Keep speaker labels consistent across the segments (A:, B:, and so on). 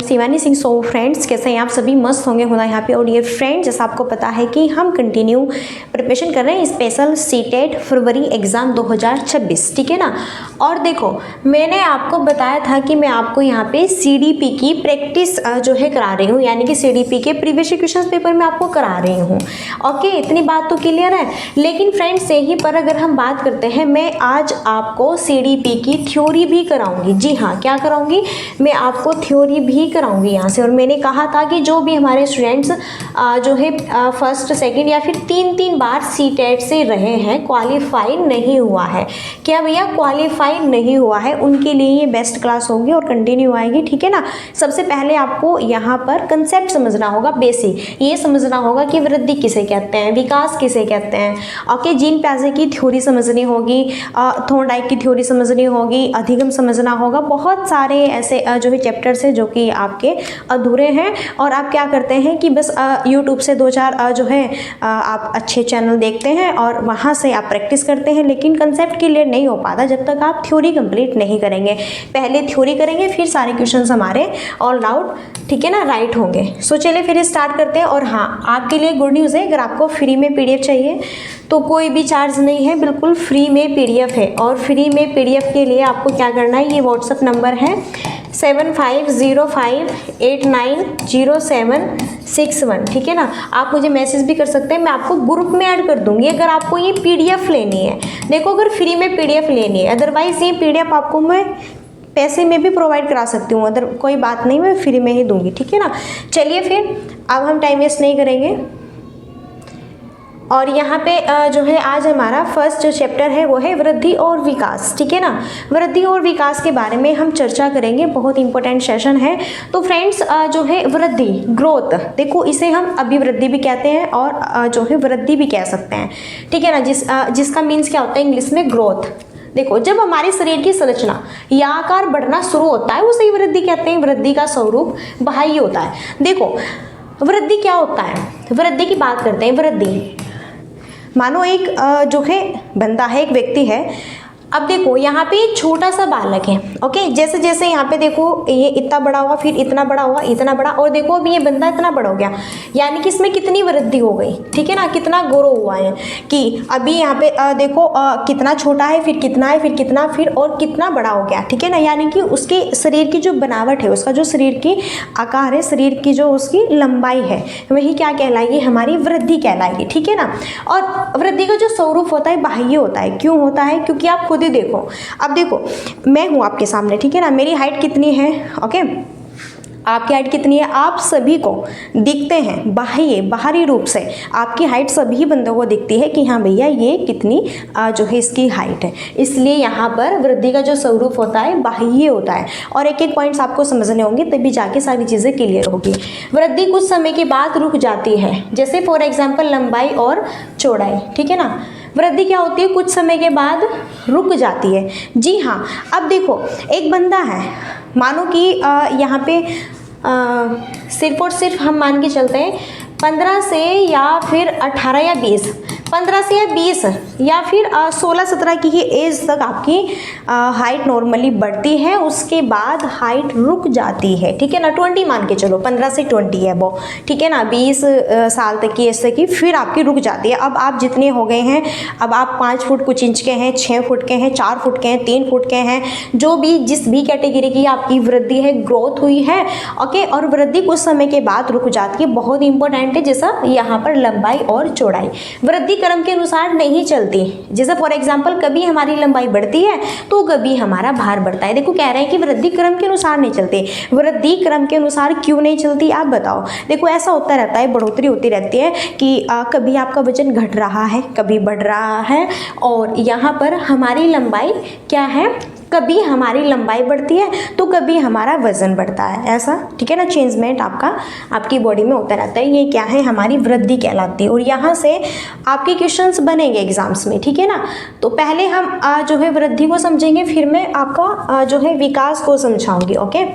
A: Shivani Singh. So friends, कैसे हैं आप सभी? मस्त होंगे होना यहाँ पे। और डियर फ्रेंड, जैसा आपको पता है कि हम कंटिन्यू प्रिपरेशन कर रहे हैं स्पेशल सीटेट फरवरी एग्ज़ाम 2026, ठीक है ना। और देखो, मैंने आपको बताया था कि मैं आपको यहाँ पे सीडीपी की प्रैक्टिस जो है करा रही हूँ, यानी कि सीडीपी के प्रीवियस क्वेश्चन पेपर में आपको करा रही हूँ। ओके, इतनी बात तो क्लियर है। लेकिन फ्रेंड्स, यहीं पर अगर हम बात करते हैं, मैं आज आपको सीडीपी की थ्योरी भी कराऊंगी। जी हाँ, क्या कराऊंगी? मैं आपको थ्योरी भी कराऊंगी यहाँ से। और मैंने कहा था कि जो भी हमारे स्टूडेंट्स जो है फर्स्ट सेकंड या फिर तीन बार सीटेट से रहे हैं, क्वालिफाई नहीं हुआ है, क्या भैया क्वालिफाई नहीं हुआ है, उनके लिए ये बेस्ट क्लास होगी और कंटिन्यू आएगी, ठीक है ना। सबसे पहले आपको यहाँ पर कंसेप्ट समझना होगा, बेसिक ये समझना होगा कि वृद्धि किसे कहते हैं, विकास किसे कहते हैं। ओके, जीन प्याजे की थ्योरी समझनी होगी, थॉर्नडाइक की थ्योरी समझनी होगी, अधिगम समझना होगा। बहुत सारे ऐसे जो है चैप्टर्स हैं जो कि आपके अधूरे हैं। और आप क्या करते हैं कि बस यूट्यूब से 2-4 जो है आप अच्छे चैनल देखते हैं और वहाँ से आप प्रैक्टिस करते हैं, लेकिन कंसेप्ट क्लियर नहीं हो पाता जब तक आप थ्योरी कंप्लीट नहीं करेंगे। पहले थ्योरी करेंगे, फिर सारे क्वेश्चन हमारे ऑल आउट, ठीक है ना, राइट होंगे। सो चलिए फिर स्टार्ट करते हैं। और हाँ, आपके लिए गुड न्यूज़ है, अगर आपको फ्री में पीडीएफ चाहिए तो कोई भी चार्ज नहीं है, बिल्कुल फ्री में पीडीएफ है। और फ्री में पीडीएफ के लिए आपको क्या करना है, ये व्हाट्सएप नंबर है 7505890761, ठीक है ना। आप मुझे मैसेज भी कर सकते हैं, मैं आपको ग्रुप में ऐड कर दूंगी अगर आपको ये पीडीएफ लेनी है। देखो, अगर फ्री में पीडीएफ लेनी है, अदरवाइज ये पीडीएफ आपको मैं पैसे में भी प्रोवाइड करा सकती हूँ, अदर कोई बात नहीं, मैं फ्री में ही दूंगी, ठीक है ना। चलिए फिर, अब हम टाइम वेस्ट नहीं करेंगे। और यहाँ पे जो है आज हमारा फर्स्ट जो चैप्टर है वो है वृद्धि और विकास, ठीक है ना। वृद्धि और विकास के बारे में हम चर्चा करेंगे, बहुत इंपॉर्टेंट सेशन है। तो फ्रेंड्स, जो है वृद्धि, ग्रोथ, देखो इसे हम अभिवृद्धि भी कहते हैं और जो है वृद्धि भी कह सकते हैं, ठीक है ना। जिसका मीन्स क्या होता है इंग्लिश में, ग्रोथ। देखो, जब हमारे शरीर की संरचना या आकार बढ़ना शुरू होता है उसे वृद्धि कहते हैं। वृद्धि का स्वरूप बाह्य होता है। देखो, वृद्धि क्या होता है, वृद्धि की बात करते हैं। वृद्धि मानो एक जो है बंदा है, एक व्यक्ति है। अब देखो, यहाँ पे एक छोटा सा बालक है। ओके, जैसे जैसे यहाँ पे देखो ये इतना बड़ा हुआ, फिर इतना बड़ा हुआ, इतना बड़ा, और देखो अभी ये बंदा इतना बड़ा हो गया, यानी कि इसमें कितनी वृद्धि हो गई, ठीक है ना, कितना ग्रो हुआ है। कि अभी यहाँ पे देखो कितना छोटा है, फिर कितना है, फिर कितना, फिर और कितना बड़ा हो गया, ठीक है ना। यानी कि उसके शरीर की जो बनावट है, उसका जो शरीर की आकार है, शरीर की जो उसकी लंबाई है, वही क्या कहलाएगी, हमारी वृद्धि कहलाएगी, ठीक है ना। और वृद्धि का जो स्वरूप होता है बाह्य होता है। क्यों होता है? क्योंकि आप खुद देखो, अब देखो मैं हूं आपके सामने, ठीक है ना, मेरी हाइट कितनी है, ओके, आपकी हाइट कितनी है, आप सभी को दिखते हैं बाहरी रूप से आपकी हाइट सभी बंदों को दिखती है कि हाँ भैया ये कितनी जो है इसकी हाइट है। इसलिए यहाँ पर वृद्धि का जो स्वरूप होता है बाह्य होता है। और एक एक पॉइंट्स आपको समझने होंगे, तभी जाके सारी चीज़ें क्लियर होगी। वृद्धि कुछ समय के बाद रुक जाती है, जैसे फॉर एग्जाम्पल लंबाई और चौड़ाई, ठीक है ना। वृद्धि क्या होती है, कुछ समय के बाद रुक जाती है। जी हाँ, अब देखो एक बंदा है, मानो कि यहाँ पे सिर्फ और सिर्फ हम मान के चलते हैं 15 से या फिर 18 या 20, 15 से या 20 या फिर 16-17 की ही एज तक आपकी हाइट नॉर्मली बढ़ती है, उसके बाद हाइट रुक जाती है, ठीक है ना। 20 मान के चलो, 15 से 20 है वो, ठीक है ना, 20 साल तक की एज तक की, फिर आपकी रुक जाती है। अब आप जितने हो गए हैं, अब आप 5 फुट कुछ इंच के हैं, 6 फुट के हैं, 4 फुट के हैं, 3 फुट के हैं, जो भी जिस भी कैटेगरी की आपकी वृद्धि है, ग्रोथ हुई है, ओके। और वृद्धि कुछ समय के बाद रुक जाती है, बहुत इंपॉर्टेंट है, जैसा यहाँ पर लंबाई और चौड़ाई। वृद्धि क्रम के अनुसार नहीं चलती, जैसे फॉर एग्जांपल कभी हमारी लंबाई बढ़ती है तो कभी हमारा भार बढ़ता है। देखो, कह रहे हैं कि वृद्धि क्रम के अनुसार नहीं चलती। वृद्धि क्रम के अनुसार क्यों नहीं चलती, आप बताओ। देखो, ऐसा होता रहता है, बढ़ोतरी होती रहती है कि कभी आपका वजन घट रहा है, कभी बढ़ रहा है, और यहाँ पर हमारी लंबाई क्या है, कभी हमारी लंबाई बढ़ती है तो कभी हमारा वजन बढ़ता है, ऐसा, ठीक है ना। चेंजमेंट आपकी बॉडी में होता रहता है, ये क्या है, हमारी वृद्धि कहलाती है। और यहाँ से आपके क्वेश्चंस बनेंगे एग्जाम्स में, ठीक है ना। तो पहले हम जो है वृद्धि को समझेंगे, फिर मैं आपका जो है विकास को समझाऊंगी, ओके।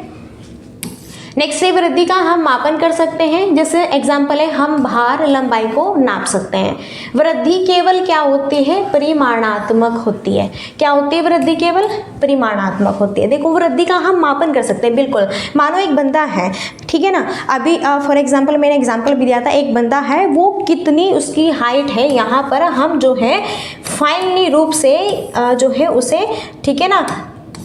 A: नेक्स्ट है वृद्धि का हम मापन कर सकते हैं, जैसे एग्जाम्पल है हम भार लंबाई को नाप सकते हैं। वृद्धि केवल क्या होती है, परिमाणात्मक होती है। क्या होती है वृद्धि, केवल परिमाणात्मक होती है। देखो वृद्धि का हम मापन कर सकते हैं, बिल्कुल। मानो एक बंदा है, ठीक है ना, अभी फॉर एग्जाम्पल मैंने एग्जाम्पल भी दिया था, एक बंदा है, वो कितनी उसकी हाइट है, यहाँ पर हम जो है फाइनली रूप से जो है उसे, ठीक है ना,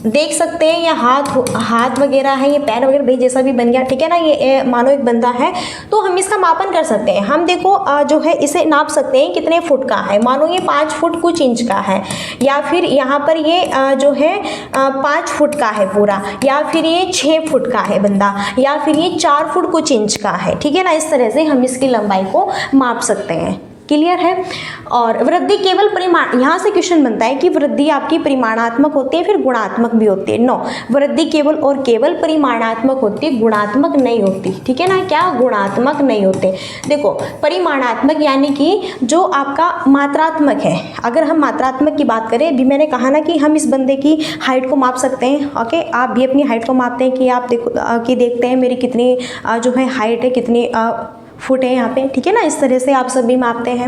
A: देख सकते हैं। या हाथ वगैरह है, ये पैर वगैरह भाई जैसा भी बन गया, ठीक है ना। ये मानो एक बंदा है, तो हम इसका मापन कर सकते हैं। हम देखो जो है इसे नाप सकते हैं कितने फुट का है। मानो ये 5 फुट कुछ इंच का है, या फिर यहाँ पर ये जो है 5 फुट का है पूरा, या फिर ये 6 फुट का है बंदा, या फिर ये 4 फुट कुछ इंच का है, ठीक है ना। इस तरह से हम इसकी लंबाई को माप सकते हैं। क्लियर है। और वृद्धि केवल परिमाण, यहाँ से क्वेश्चन बनता है कि वृद्धि आपकी परिमाणात्मक होती है फिर गुणात्मक भी होती है। नो, वृद्धि केवल और केवल परिमाणात्मक होती है, गुणात्मक नहीं होती, ठीक है ना। क्या, गुणात्मक नहीं होते। देखो परिमाणात्मक यानी कि जो आपका मात्रात्मक है। अगर हम मात्रात्मक की बात करें, अभी मैंने कहा ना कि हम इस बंदे की हाइट को माप सकते हैं। ओके, आप भी अपनी हाइट को मापते हैं कि आप देखते हैं मेरी कितनी जो है हाइट है, कितनी फुट है यहाँ पे, ठीक है ना। इस तरह से आप सभी मापते हैं।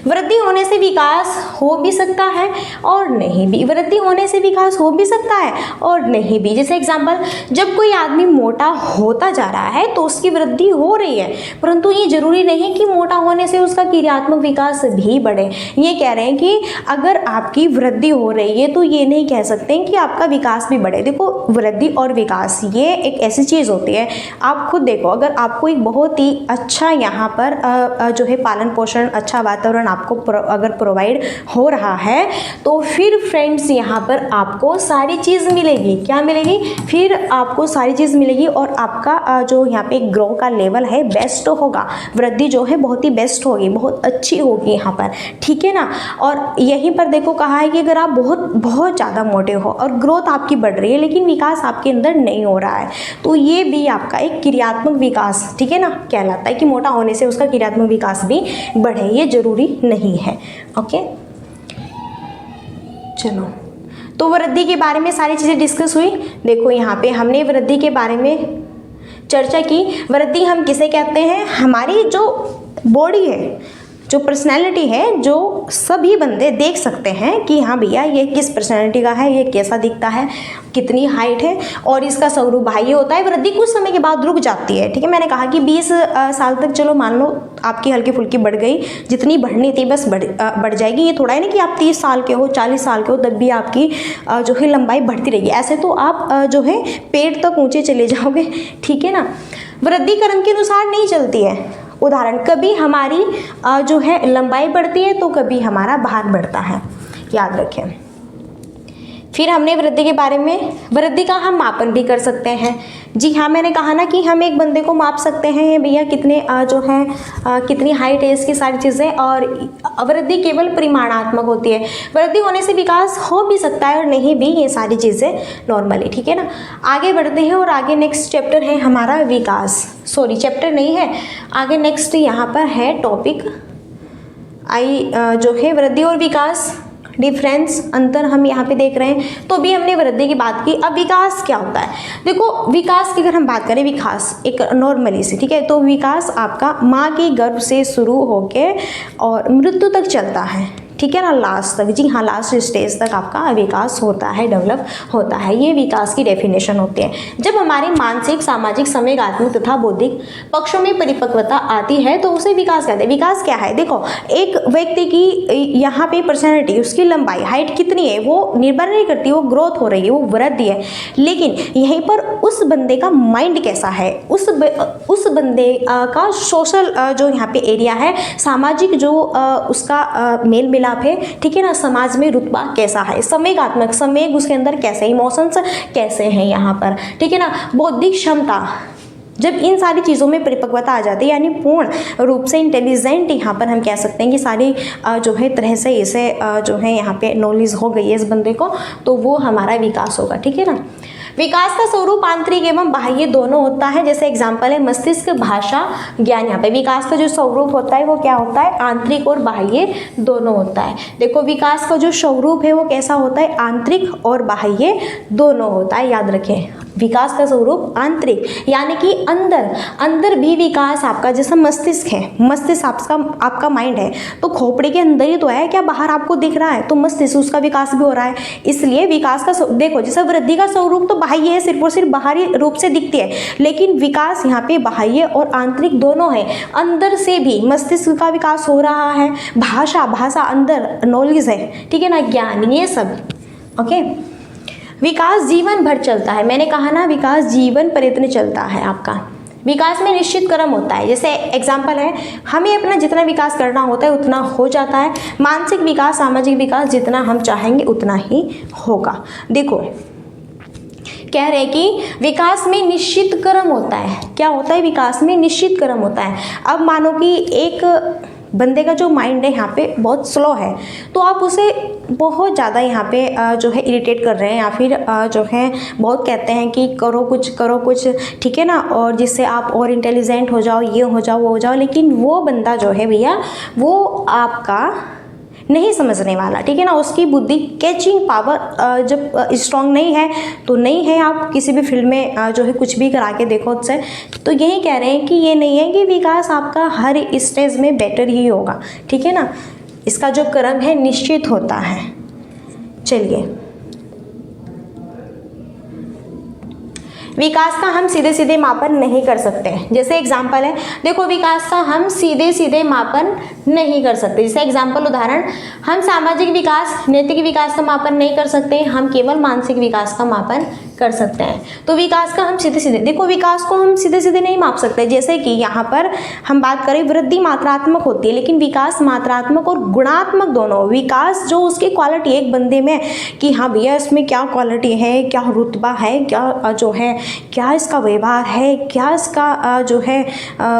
A: वृद्धि होने से विकास हो भी सकता है और नहीं भी। वृद्धि होने से विकास हो भी सकता है और नहीं भी। जैसे एग्जांपल, जब कोई आदमी मोटा होता जा रहा है तो उसकी वृद्धि हो रही है, परंतु ये जरूरी नहीं कि मोटा होने से उसका क्रियात्मक विकास भी बढ़े। ये कह रहे हैं कि अगर आपकी वृद्धि हो रही है तो ये नहीं कह सकते कि आपका विकास भी बढ़े। देखो वृद्धि और विकास ये एक ऐसी चीज़ होती है, आप खुद देखो, अगर आपको एक बहुत ही अच्छा यहाँ पर जो है पालन पोषण, अच्छा वातावरण आपको अगर प्रोवाइड हो रहा है तो फिर फ्रेंड्स यहाँ पर आपको सारी चीज़ मिलेगी। क्या मिलेगी? फिर आपको सारी चीज़ मिलेगी और आपका जो यहाँ पे ग्रो का लेवल है बेस्ट होगा। वृद्धि जो है बहुत ही बेस्ट होगी, बहुत अच्छी होगी यहाँ पर, ठीक है ना। और यहीं पर देखो कहा है कि अगर आप बहुत ज़्यादा मोटे हो और ग्रोथ आपकी बढ़ रही है लेकिन विकास आपके अंदर नहीं हो रहा है, तो ये भी आपका एक क्रियात्मक विकास, ठीक है ना, कहलाता है कि मोटा होने से उसका क्रियात्मक विकास भी बढ़े। ये जरूरी नहीं है। ओके, चलो, तो वृद्धि के बारे में सारी चीज़ें डिस्कस हुई। देखो यहाँ पे हमने वृद्धि के बारे में चर्चा की। वृद्धि हम किसे कहते हैं? हमारी जो बॉडी है, जो पर्सनैलिटी है, जो सभी बंदे देख सकते हैं कि हाँ भैया ये किस पर्सनैलिटी का है, ये कैसा दिखता है, कितनी हाइट है और इसका स्वरूप बाह्य होता है। वृद्धि कुछ समय के बाद रुक जाती है, ठीक है। मैंने कहा कि 20 साल तक चलो मान लो आपकी हल्की फुल्की बढ़ गई, जितनी बढ़नी थी बस बढ़ जाएगी। ये थोड़ा है ना कि आप 30 साल के हो, 40 साल के हो, तब भी आपकी जो है लंबाई बढ़ती रहेगी। ऐसे तो आप जो है पेड़ तक ऊँचे चले जाओगे, ठीक है ना। वृद्धि क्रम के अनुसार नहीं चलती है। उदाहरण, कभी हमारी जो है लंबाई बढ़ती है तो कभी हमारा भार बढ़ता है, याद रखें। फिर हमने वृद्धि के बारे में, वृद्धि का हम मापन भी कर सकते हैं। जी हाँ, मैंने कहा ना कि हम एक बंदे को माप सकते हैं भैया कितने जो है कितनी हाइट है, इसकी सारी चीज़ें। और वृद्धि केवल परिमाणात्मक होती है। वृद्धि होने से विकास हो भी सकता है और नहीं भी, ये सारी चीज़ें नॉर्मली, ठीक है ना। आगे बढ़ते हैं और आगे नेक्स्ट चैप्टर है हमारा विकास। सॉरी, चैप्टर नहीं है, आगे नेक्स्ट यहाँ पर है टॉपिक जो है वृद्धि और विकास, डिफरेंस, अंतर हम यहाँ पे देख रहे हैं। तो भी हमने वृद्धि की बात की। अब विकास क्या होता है? देखो विकास की अगर हम बात करें, विकास एक नॉर्मली से, ठीक है, तो विकास आपका माँ के गर्भ से शुरू होके और मृत्यु तक चलता है, ठीक है ना, लास्ट तक। जी हाँ, लास्ट स्टेज तक आपका विकास होता है, डेवलप होता है। ये विकास की डेफिनेशन होती है। जब हमारे मानसिक, सामाजिक, संवेगात्मक तथा बौद्धिक पक्षों में परिपक्वता आती है तो उसे विकास कहते हैं। विकास क्या है? देखो एक व्यक्ति की यहाँ पे पर्सनैलिटी, उसकी लंबाई, हाइट कितनी है वो निर्भर नहीं करती, वो ग्रोथ हो रही है, वो वृद्धि है। लेकिन यहीं पर उस बंदे का माइंड कैसा है, उस बंदे का सोशल जो यहाँ पे एरिया है, सामाजिक जो उसका मेल मिलाप है, ठीक है ना, समाज में रुतबा कैसा है, संवेगात्मक, संवेग उसके अंदर कैसे, इमोशंस कैसे हैं यहाँ पर, ठीक है ना, बौद्धिक क्षमता, जब इन सारी चीज़ों में परिपक्वता आ जाती है यानी पूर्ण रूप से इंटेलिजेंट, यहाँ पर हम कह सकते हैं कि सारी जो है तरह से इसे जो है यहाँ पे नॉलेज हो गई है इस बंदे को, तो वो हमारा विकास होगा, ठीक है ना। विकास का स्वरूप आंतरिक एवं बाह्य दोनों होता है। जैसे एग्जाम्पल है मस्तिष्क, भाषा, ज्ञान। यहाँ पे विकास का जो स्वरूप होता है वो क्या होता है? आंतरिक और बाह्य दोनों होता है। देखो विकास का जो स्वरूप है वो कैसा होता है? आंतरिक और बाह्य दोनों होता है, याद रखें। विकास का स्वरूप आंतरिक, यानी कि अंदर भी विकास आपका, जैसा मस्तिष्क है, मस्तिष्क आपका माइंड है तो खोपड़ी के अंदर ही तो है, क्या बाहर आपको दिख रहा है? तो मस्तिष्क, उसका विकास भी हो रहा है। इसलिए विकास का देखो, जैसे वृद्धि का स्वरूप तो बाह्य है, सिर्फ और सिर्फ बाहरी रूप से दिखती है, लेकिन विकास यहाँ पे बाह्य और आंतरिक दोनों है। अंदर से भी मस्तिष्क का विकास हो रहा है, भाषा अंदर नॉलेज है, ठीक है ना, ज्ञान, ये सब। ओके, विकास जीवन भर चलता है, मैंने कहा ना विकास जीवन प्रयत्न चलता है आपका। विकास में निश्चित क्रम होता है, जैसे एग्जाम्पल है, हमें अपना जितना विकास करना होता है उतना हो जाता है। मानसिक विकास, सामाजिक विकास जितना हम चाहेंगे उतना ही होगा। देखो कह रहे कि विकास में निश्चित क्रम होता है। क्या होता है? विकास में निश्चित क्रम होता है। अब मानो कि एक बंदे का जो माइंड है यहाँ पे बहुत स्लो है, तो आप उसे बहुत ज़्यादा यहाँ पे जो है इरिटेट कर रहे हैं, या फिर जो है बहुत कहते हैं कि करो कुछ, ठीक है ना, और जिससे आप और इंटेलिजेंट हो जाओ, ये हो जाओ, वो हो जाओ, लेकिन वो बंदा जो है भैया वो आपका नहीं समझने वाला, ठीक है ना। उसकी बुद्धि कैचिंग पावर जब स्ट्रांग नहीं है तो नहीं है। आप किसी भी फील्ड में जो है कुछ भी करा के देखो उससे, तो यही कह रहे हैं कि ये नहीं है कि विकास आपका हर स्टेज में बेटर ही होगा, ठीक है ना। इसका जो क्रम है निश्चित होता है। चलिए, विकास का हम सीधे सीधे मापन नहीं कर सकते। जैसे एग्जाम्पल है, देखो विकास का हम सीधे सीधे मापन नहीं कर सकते। जैसे एग्जाम्पल, उदाहरण, हम सामाजिक विकास, नैतिक विकास का मापन नहीं कर सकते, हम केवल मानसिक विकास का मापन कर सकते हैं। तो विकास का हम सीधे सीधे, देखो विकास को हम सीधे सीधे नहीं माप सकते। जैसे कि यहाँ पर हम बात करें, वृद्धि मात्रात्मक होती है, लेकिन विकास मात्रात्मक और गुणात्मक दोनों। विकास जो उसकी क्वालिटी एक बंदे में कि हाँ भैया इसमें क्या क्वालिटी है, क्या रुतबा है, क्या जो है, क्या इसका व्यवहार है, क्या इसका जो है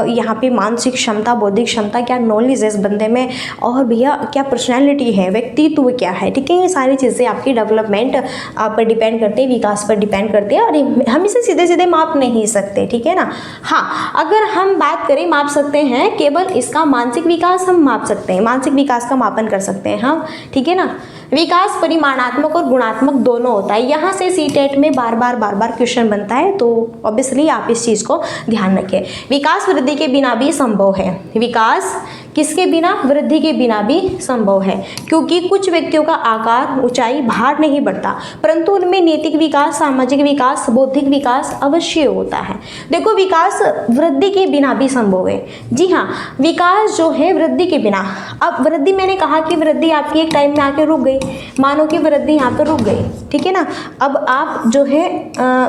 A: यहाँ पे मानसिक क्षमता, बौद्धिक क्षमता, क्या नॉलेज है इस बंदे में, और भैया क्या पर्सनैलिटी है, व्यक्तित्व क्या है, ठीक है। ये सारी चीज़ें आपकी डेवलपमेंट पर डिपेंड करते हैं, विकास पर डिपेंड करते हैं, और हम इसे सीधे सीधे माप नहीं सकते, ठीक है ना। हाँ, अगर हम बात करें माप सकते हैं, केवल इसका मानसिक विकास हम माप सकते हैं, मानसिक विकास का मापन कर सकते हैं हम, ठीक है ना। विकास परिमाणात्मक और गुणात्मक दोनों होता है। यहाँ से सीटेट में बार बार क्वेश्चन बनता है, तो ऑब्वियसली आप इस चीज़ को ध्यान रखें। विकास वृद्धि के बिना भी संभव है। विकास किसके बिना? वृद्धि के बिना भी संभव है, क्योंकि कुछ व्यक्तियों का आकार, ऊंचाई, भार नहीं बढ़ता, परंतु उनमें नैतिक विकास, सामाजिक विकास, बौद्धिक विकास अवश्य होता है। देखो विकास वृद्धि के बिना भी संभव है। जी हाँ, विकास जो है वृद्धि के बिना। अब वृद्धि, मैंने कहा कि वृद्धि आपकी एक टाइम में आके रुक गई, मानो कि वृद्धि यहाँ पर रुक गई, ठीक है ना। अब आप जो है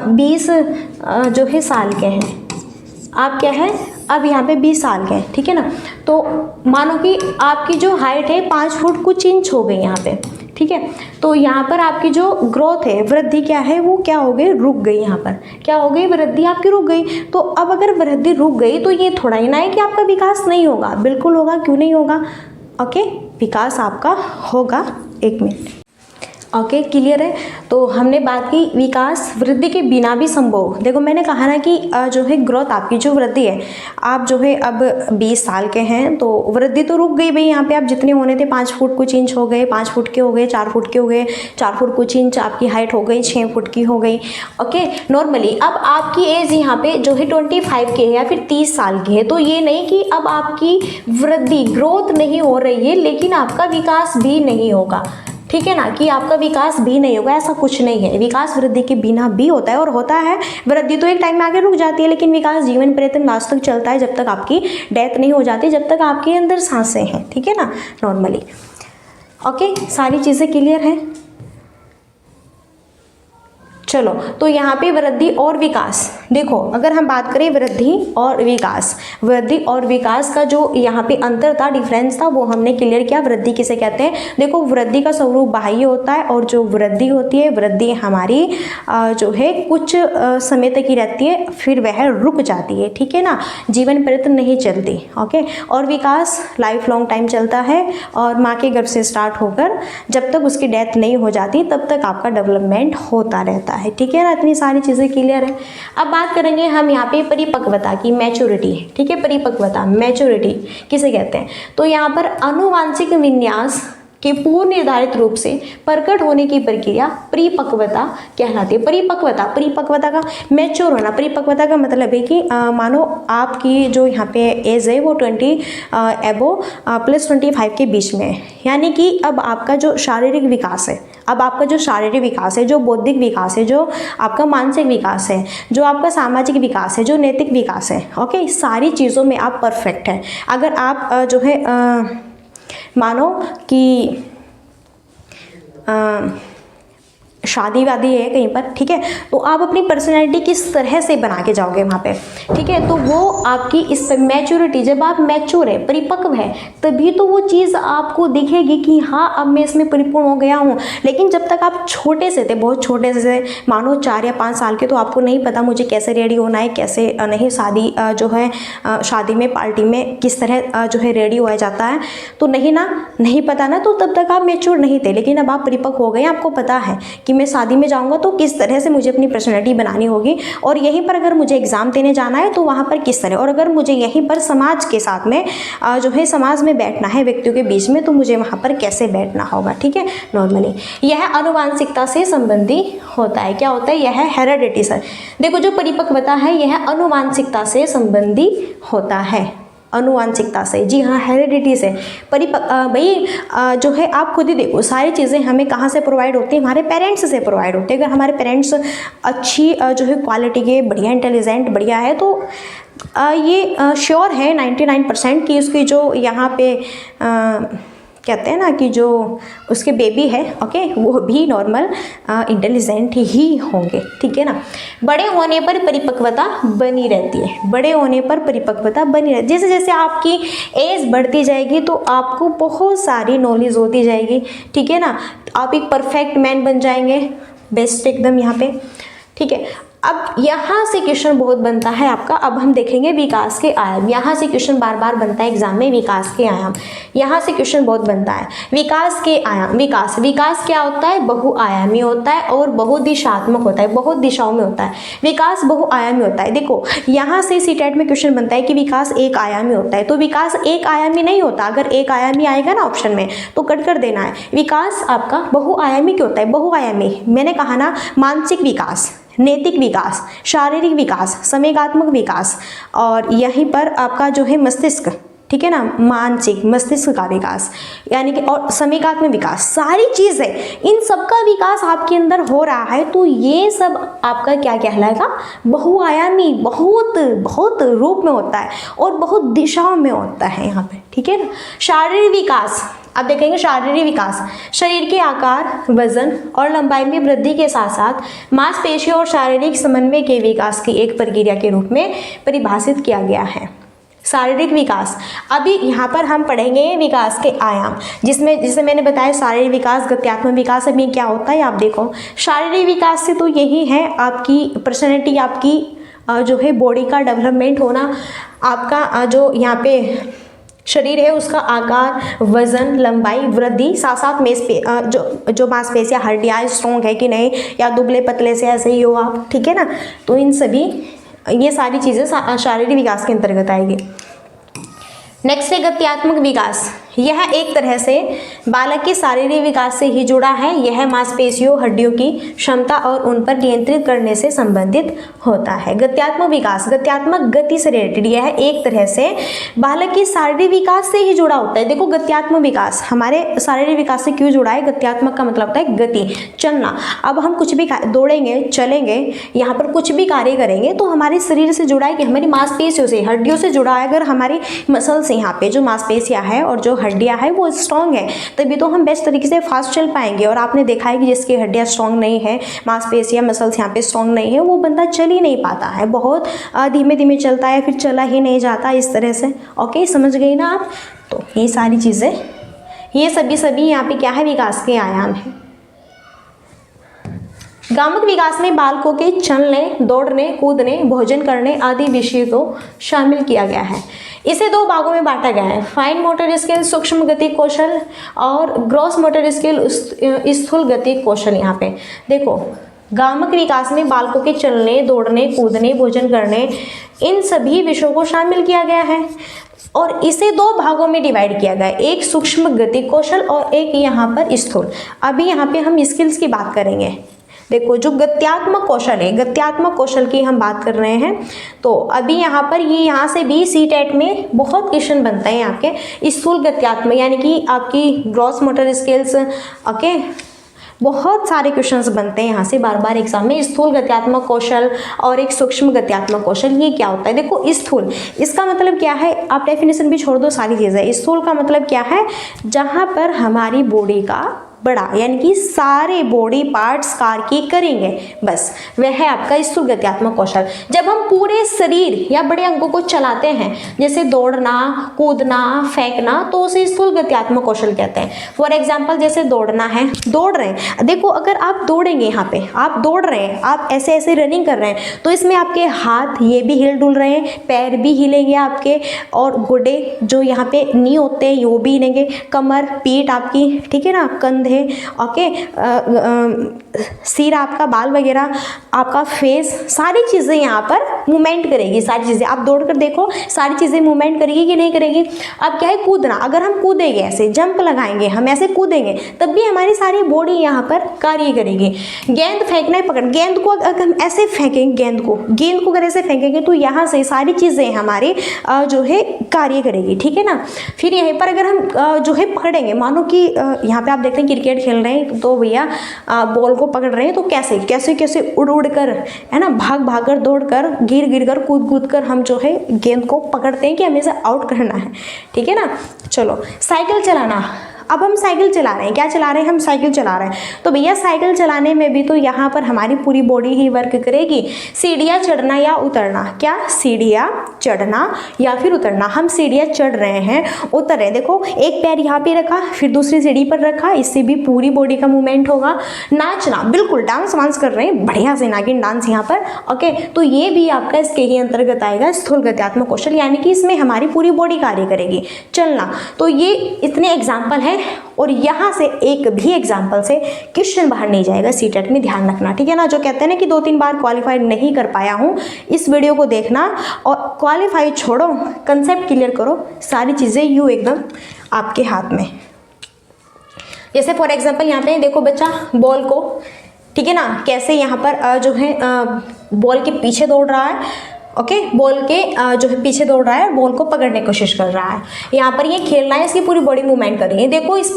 A: 20 जो है साल के हैं, आप क्या है अब यहाँ पे 20 साल के हैं, ठीक है ना। तो मानो कि आपकी जो हाइट है 5 फुट कुछ इंच हो गई यहाँ पे, ठीक है। तो यहाँ पर आपकी जो ग्रोथ है, वृद्धि क्या है, वो क्या हो गई, रुक गई। यहाँ पर क्या हो गई, वृद्धि आपकी रुक गई। तो अब अगर वृद्धि रुक गई तो ये थोड़ा ही ना है कि आपका विकास नहीं होगा, बिल्कुल होगा, क्यों नहीं होगा। ओके, विकास आपका होगा। एक मिनट, ओके, क्लियर है। तो हमने बात की विकास वृद्धि के बिना भी संभव। देखो मैंने कहा ना कि जो है ग्रोथ, आपकी जो वृद्धि है, आप जो है अब 20 साल के हैं तो वृद्धि तो रुक गई भाई। यहाँ पे आप जितने होने थे 5 फुट कुछ इंच हो गए, 5 फुट के हो गए, 4 फुट के हो गए, 4 फुट कुछ इंच आपकी हाइट हो गई, 6 फुट की हो गई, ओके नॉर्मली। अब आपकी एज यहाँ पे जो है 25 की है या फिर 30 साल की है, तो ये नहीं कि अब आपकी वृद्धि, ग्रोथ नहीं हो रही है, लेकिन आपका विकास भी नहीं होगा, ठीक है ना, कि आपका विकास भी नहीं होगा, ऐसा कुछ नहीं है। विकास वृद्धि के बिना भी होता है और होता है। वृद्धि तो एक टाइम में आगे रुक जाती है, लेकिन विकास जीवन पर्यंत वास्तव चलता है, जब तक आपकी डेथ नहीं हो जाती, जब तक आपके अंदर सांसें हैं, ठीक है ना, नॉर्मली। ओके, सारी चीज़ें क्लियर हैं। चलो, तो यहाँ पे वृद्धि और विकास, देखो अगर हम बात करें वृद्धि और विकास, वृद्धि और विकास का जो यहाँ पे अंतर था, डिफरेंस था, वो हमने क्लियर किया। वृद्धि किसे कहते हैं? देखो वृद्धि का स्वरूप बाह्य होता है, और जो वृद्धि होती है, वृद्धि हमारी जो है कुछ समय तक ही रहती है, फिर वह रुक जाती है, ठीक है ना, जीवन पर्यंत नहीं चलती। ओके, और विकास लाइफ लॉन्ग टाइम चलता है, और माँ के गर्भ से स्टार्ट होकर जब तक उसकी डेथ नहीं हो जाती तब तक आपका डेवलपमेंट होता रहता है, ठीक है ना। इतनी सारी चीज़ें क्लियर है। अब बात करेंगे हम यहाँ पे परिपक्वता की, मैच्योरिटी, ठीक है। परिपक्वता, मैच्योरिटी किसे कहते हैं? तो यहाँ पर आनुवांशिक विन्यास के पूर्व निर्धारित रूप से प्रकट होने की प्रक्रिया परिपक्वता कहलाती है। परिपक्वता का मैच्योर होना। परिपक्वता का मतलब है कि मानो आपकी जो यहाँ पे एज है वो 20 एबो प्लस 25 के बीच में है, यानी कि अब आपका जो शारीरिक विकास है, जो बौद्धिक विकास है, जो आपका मानसिक विकास है, जो आपका सामाजिक विकास है, जो नैतिक विकास है, ओके, सारी चीज़ों में आप परफेक्ट हैं। अगर आप जो है मानो कि शादी वादी है कहीं पर, ठीक है, तो आप अपनी पर्सनैलिटी किस तरह से बना के जाओगे वहाँ पे, ठीक है, तो वो आपकी इस मैच्योरिटी, जब आप मैच्योर है, परिपक्व है, तभी तो वो चीज़ आपको दिखेगी कि हाँ अब मैं इसमें परिपूर्ण हो गया हूँ। लेकिन जब तक आप छोटे से थे, बहुत छोटे से, मानो 4 या 5 साल के, तो आपको नहीं पता मुझे कैसे रेडी होना है, कैसे नहीं, शादी जो है शादी में, पार्टी में किस तरह जो है रेडी हुआ जाता है, तो नहीं पता ना, तो तब तक आप मैच्योर नहीं थे। लेकिन अब आप परिपक्व हो गए, आपको पता है कि मैं शादी में जाऊंगा तो किस तरह से मुझे अपनी पर्सनैलिटी बनानी होगी, और यहीं पर अगर मुझे एग्ज़ाम देने जाना है तो वहाँ पर किस तरह, और अगर मुझे यहीं पर समाज के साथ में जो है समाज में बैठना है व्यक्तियों के बीच में, तो मुझे वहाँ पर कैसे बैठना होगा, ठीक है। नॉर्मली यह आनुवांशिकता से संबंधी होता है। क्या होता है? यह हेरेडिटी से। देखो जो परिपक्वता है यह आनुवांशिकता से संबंधी होता है, आनुवांशिकता से, जी हाँ, हेरिडिटी से। भाई जो है आप खुद ही देखो, सारी चीज़ें हमें कहाँ से प्रोवाइड होती हैं? हमारे पेरेंट्स से प्रोवाइड होती है। अगर हमारे पेरेंट्स अच्छी जो है क्वालिटी के, बढ़िया इंटेलिजेंट, बढ़िया है, तो ये श्योर है 99% कि उसकी जो यहाँ पे कहते हैं ना कि जो उसके बेबी है, ओके, वो भी नॉर्मल इंटेलिजेंट ही होंगे, ठीक है ना। बड़े होने पर परिपक्वता बनी रहती है, बड़े होने पर परिपक्वता बनी रहती है। जैसे जैसे आपकी एज बढ़ती जाएगी तो आपको बहुत सारी नॉलेज होती जाएगी, ठीक है ना। आप एक परफेक्ट मैन बन जाएंगे, बेस्ट एकदम यहाँ पे, ठीक है। अब यहाँ से क्वेश्चन बहुत बनता है आपका। अब हम देखेंगे विकास के आयाम। यहाँ से क्वेश्चन बार बार बनता है एग्जाम में, विकास के आयाम। यहाँ से क्वेश्चन बहुत बनता है। विकास के आयाम, विकास क्या होता है? बहुआयामी होता है और बहुदिशात्मक होता है, बहुत दिशाओं में होता है। विकास बहुआयामी होता है। देखो यहाँ से सीटेट में क्वेश्चन बनता है कि विकास एक आयामी होता है, तो विकास एक आयामी नहीं होता। अगर एक आयामी आएगा ना ऑप्शन में तो कट कर देना है। विकास आपका बहुआयामी क्यों होता है? बहुआयामी मैंने कहा ना, मानसिक विकास, नैतिक विकास, शारीरिक विकास, संवेगात्मक विकास, और यहीं पर आपका जो है मस्तिष्क, ठीक है ना, मानसिक मस्तिष्क का विकास, यानी कि और संवेगात्मक विकास, सारी चीज़ें, इन सब का विकास आपके अंदर हो रहा है, तो ये सब आपका क्या कहलाएगा? बहुआयामी, बहुत रूप में होता है और बहुत दिशाओं में होता है यहाँ पे, ठीक है ना। शारीरिक विकास, अब देखेंगे शारीरिक विकास, शरीर के आकार, वजन और लंबाई में वृद्धि के साथ साथ मांसपेशियों और शारीरिक समन्वय के विकास की एक प्रक्रिया के रूप में परिभाषित किया गया है। शारीरिक विकास, अभी यहाँ पर हम पढ़ेंगे विकास के आयाम, जिसमें जैसे मैंने बताया शारीरिक विकास, गत्यात्मक विकास, अभी क्या होता है आप देखो। शारीरिक विकास से तो यही है आपकी पर्सनैलिटी, आपकी जो है बॉडी का डेवलपमेंट होना, आपका जो यहाँ पे शरीर है उसका आकार, वजन, लंबाई, वृद्धि, साथ साथ जो मांसपेशियां, हड्डियां स्ट्रॉन्ग है कि नहीं, या दुबले पतले से ऐसे ही हो आप, ठीक है ना। तो इन सभी ये सारी चीज़ें शारीरिक विकास के अंतर्गत आएगी। नेक्स्ट है गत्यात्मक विकास। यह एक तरह से बालक के शारीरिक विकास से ही जुड़ा है। यह मांसपेशियों, हड्डियों की क्षमता और उन पर नियंत्रित करने से संबंधित होता है। गत्यात्मक विकास, गत्यात्मक गति से रिलेटेड, यह एक तरह से बालक के शारीरिक विकास से ही जुड़ा होता है। देखो गत्यात्मक विकास हमारे शारीरिक विकास से क्यों जुड़ा है? गत्यात्मक का मतलब होता है गति, चलना। अब हम कुछ भी दौड़ेंगे, चलेंगे, यहाँ पर कुछ भी कार्य करेंगे तो हमारे शरीर से जुड़ा है कि हमारी मांसपेशियों से, हड्डियों से जुड़ा है। अगर हमारी मसल्स यहाँ पे जो मांसपेशियाँ है और जो हड्डियाँ है वो स्ट्रॉन्ग है, तभी तो हम बेस्ट तरीके से फास्ट चल पाएंगे। और आपने देखा है कि जिसकी हड्डियाँ स्ट्रॉन्ग नहीं है, मांसपेशियाँ, मसल्स यहाँ पे स्ट्रॉन्ग नहीं है, वो बंदा चल ही नहीं पाता है, बहुत धीमे धीमे चलता है, फिर चला ही नहीं जाता इस तरह से। ओके, समझ गई ना आप? तो ये सारी चीज़ें, ये सभी यहाँ पे क्या है? विकास के आयाम है। गामक विकास में बालकों के चलने, दौड़ने, कूदने, भोजन करने आदि विषयों को शामिल किया गया है। इसे 2 भागों में बांटा गया है, फाइन मोटर स्किल, सूक्ष्म गति कौशल, और ग्रॉस मोटर स्किल, स्थूल गति कौशल। यहाँ पे देखो गामक विकास में बालकों के चलने, दौड़ने, कूदने, भोजन करने, इन सभी विषयों को शामिल किया गया है। और इसे दो भागों में डिवाइड किया गया, एक सूक्ष्म गति कौशल और एक यहाँ पर स्थूल। अभी यहाँ पे हम स्किल्स की बात करेंगे। देखो जो गत्यात्मक कौशल है, गत्यात्मक कौशल की हम बात कर रहे हैं, तो अभी यहाँ पर ये यहाँ से भी सीटेट में बहुत क्वेश्चन बनते हैं आपके स्थूल गत्यात्मक, यानी कि आपकी ग्रॉस मोटर स्किल्स, ओके, बहुत सारे क्वेश्चंस बनते हैं यहाँ से बार बार एग्जाम में। स्थूल गत्यात्मक कौशल और एक सूक्ष्म गत्यात्मक कौशल, ये क्या होता है? देखो स्थूल, इसका मतलब क्या है, आप डेफिनेशन भी छोड़ दो, सारी चीज़ें। स्थूल का मतलब क्या है? जहाँ पर हमारी बॉडी का बड़ा, यानी कि सारे बॉडी पार्ट्स कार्य करेंगे, बस वह है आपका स्थूल गत्यात्मक कौशल। जब हम पूरे शरीर या बड़े अंगों को चलाते हैं, जैसे दौड़ना, कूदना, फेंकना, तो उसे स्थूल गत्यात्मक कौशल कहते हैं। फॉर एग्जाम्पल जैसे दौड़ना है, दौड़ रहे हैं, देखो अगर आप दौड़ेंगे, यहाँ पे आप दौड़ रहे हैं, आप ऐसे ऐसे रनिंग कर रहे हैं, तो इसमें आपके हाथ ये भी हिल डुल रहे हैं, पैर भी हिलेंगे आपके, और घुटने जो यहाँ पे नी होते हैं वो भी हिलेंगे, कमर, पीठ आपकी, ठीक है ना, कंधे, ओके, सिर आपका, बाल वगैरह, आपका फेस, सारी चीज़ें यहाँ पर मूवमेंट करेगी। सारी चीज़ें आप दौड़ कर देखो, सारी चीज़ें मूवमेंट करेगी कि नहीं करेगी? अब क्या है, कूदना, अगर हम कूदेंगे, ऐसे जंप लगाएंगे, हम ऐसे कूदेंगे, तब भी हमारी सारी बॉडी यहाँ पर कार्य करेगी। गेंद फेंकना है, पकड़, गेंद को अगर हम ऐसे फेंकेंगे, गेंद को अगर ऐसे फेंकेंगे, तो यहाँ से सारी चीज़ें हमारी जो है कार्य करेगी, ठीक है ना। फिर यहीं पर अगर हम जो है पकड़ेंगे, मानो कि यहाँ पे आप देखते हैं क्रिकेट खेल रहे हैं, तो भैया बॉल को पकड़ रहे हैं, तो कैसे कैसे कैसे उड़ उड़ कर, है ना, भाग भाग कर, दौड़ कर, गिर गिर कर, कूद कूद कर हम जो है गेंद को पकड़ते हैं कि हमें इसे आउट करना है, ठीक है ना। चलो साइकिल चलाना, अब हम साइकिल चला रहे हैं, क्या चला रहे हैं? हम साइकिल चला रहे हैं, तो भैया साइकिल चलाने में भी तो यहाँ पर हमारी पूरी बॉडी ही वर्क करेगी। सीढ़ियाँ चढ़ना या उतरना, क्या? सीढ़ियाँ चढ़ना या फिर उतरना। हम सीढ़ियाँ चढ़ रहे हैं, उतर रहे हैं, देखो एक पैर यहाँ पे रखा, फिर दूसरी सीढ़ी पर रखा, इससे भी पूरी बॉडी का मूवमेंट होगा। नाचना, बिल्कुल डांस वांस कर रहे हैं, बढ़िया से नागिन डांस यहाँ पर, ओके, तो ये भी आपका इसके ही अंतर्गत आएगा, स्थूल गत्यात्मक कौशल, यानी कि इसमें हमारी पूरी बॉडी कार्य करेगी। चलना, तो ये इतने एग्जाम्पल है, और यहाँ से एक भी एग्जाम्पल से क्वेश्चन बाहर नहीं जाएगा सीटेट में, ध्यान रखना, ठीक है ना। जो कहते हैं ना कि 2-3 बार क्वालिफाई नहीं कर पाया हूँ, इस वीडियो को देखना, और क्वालिफाई छोड़ो, कंसेप्ट क्लियर करो, सारी चीज़ें यूँ एकदम आपके हाथ में। जैसे फॉर एग्जाम्पल यहाँ पे देखो बच्चा बॉल को, ठीक है ना, कैसे यहाँ पर जो है बॉल के पीछे दौड़ रहा है, ओके, बॉल के जो है पीछे दौड़ रहा है, बॉल को पकड़ने की कोशिश कर रहा है। यहाँ पर ये खेल रहा है, इसकी पूरी बॉडी मूवमेंट कर रही है, देखो इस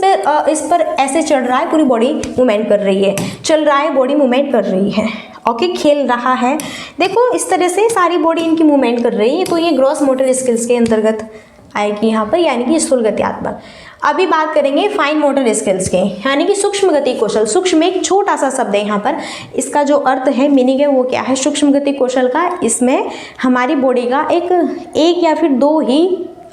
A: पर ऐसे चढ़ रहा है, पूरी बॉडी मूवमेंट कर रही है, चल रहा है, बॉडी मूवमेंट कर रही है, ओके, खेल रहा है, देखो इस तरह से सारी बॉडी इनकी मूवमेंट कर रही है, तो ये ग्रॉस मोटर स्किल्स के अंतर्गत आएगी यहाँ पर, यानी कि स्थूल गत्यात्मक। अभी बात करेंगे फाइन मोटर स्किल्स के, यानी कि सूक्ष्म गति कौशल। सूक्ष्म एक छोटा सा शब्द है यहाँ पर, इसका जो अर्थ है, मीनिंग है, वो क्या है? सूक्ष्म गति कौशल का, इसमें हमारी बॉडी का एक या फिर 2 ही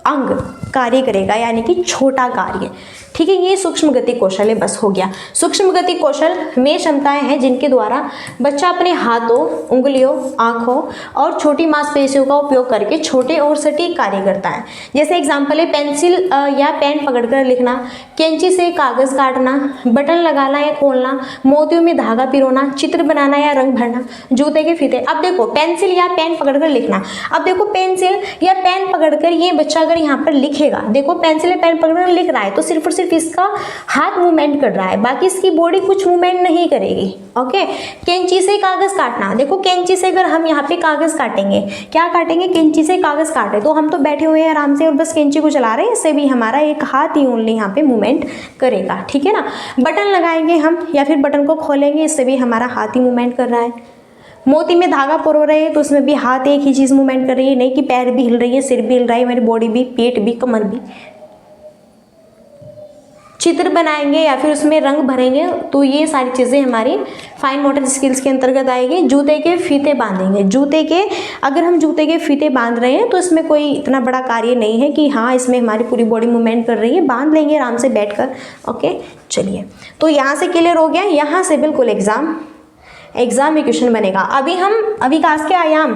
A: अंग कार्य करेगा, यानी कि छोटा कार्य, ठीक है, ये सूक्ष्म गति कौशल है, बस हो गया। सूक्ष्म गति कौशल में क्षमताएं हैं जिनके द्वारा बच्चा अपने हाथों, उंगलियों, आँखों और छोटी मांसपेशियों का उपयोग करके छोटे और सटीक कार्य करता है। जैसे एग्जाम्पल है पेंसिल या पेन पकड़कर लिखना, कैंची से कागज़ काटना, बटन लगाना या खोलना, मोतियों में धागा पिरोना, चित्र बनाना या रंग भरना, जूते के फीते। अब देखो पेंसिल या पेन पकड़कर लिखना, अब देखो पेंसिल या पेन पकड़कर ये बच्चा अगर यहाँ पर लिखेगा, देखो पेंसिल या पेन पकड़कर लिख रहा है, तो सिर्फ और सिर्फ इसका हाथ मूवमेंट कर रहा है, बाकी इसकी बॉडी कुछ मूवमेंट नहीं करेगी, ओके। कैंची से कागज काटना, देखो कैंची से अगर हम यहाँ पे कागज काटेंगे, क्या काटेंगे? कैंची से कागज काटे, तो हम तो बैठे हुए हैं आराम से और बस कैंची को चला रहे हैं, इससे भी हमारा एक हाथ ही ओनली यहाँ पे मूवमेंट करेगा, ठीक है ना। बटन लगाएंगे हम या फिर बटन को खोलेंगे, इससे भी हमारा हाथ ही मूवमेंट कर रहा है। मोती में धागा पिरो रहे हैं, तो उसमें भी हाथ एक ही चीज़ मूवमेंट कर रही है, नहीं कि पैर भी हिल रही है, सिर भी हिल रहा है, हमारी बॉडी भी, पेट भी, कमर भी। चित्र बनाएंगे या फिर उसमें रंग भरेंगे, तो ये सारी चीज़ें हमारी फाइन मोटर स्किल्स के अंतर्गत आएगी। जूते के फीते बांधेंगे, अगर हम जूते के फीते बांध रहे हैं तो इसमें कोई इतना बड़ा कार्य नहीं है कि हाँ इसमें हमारी पूरी बॉडी मूवमेंट कर रही है, बांध लेंगे आराम से बैठकर, ओके। चलिए, तो यहाँ से क्लियर हो गया, यहाँ से बिल्कुल एग्जाम में क्वेश्चन बनेगा। अभी हम विकास के आयाम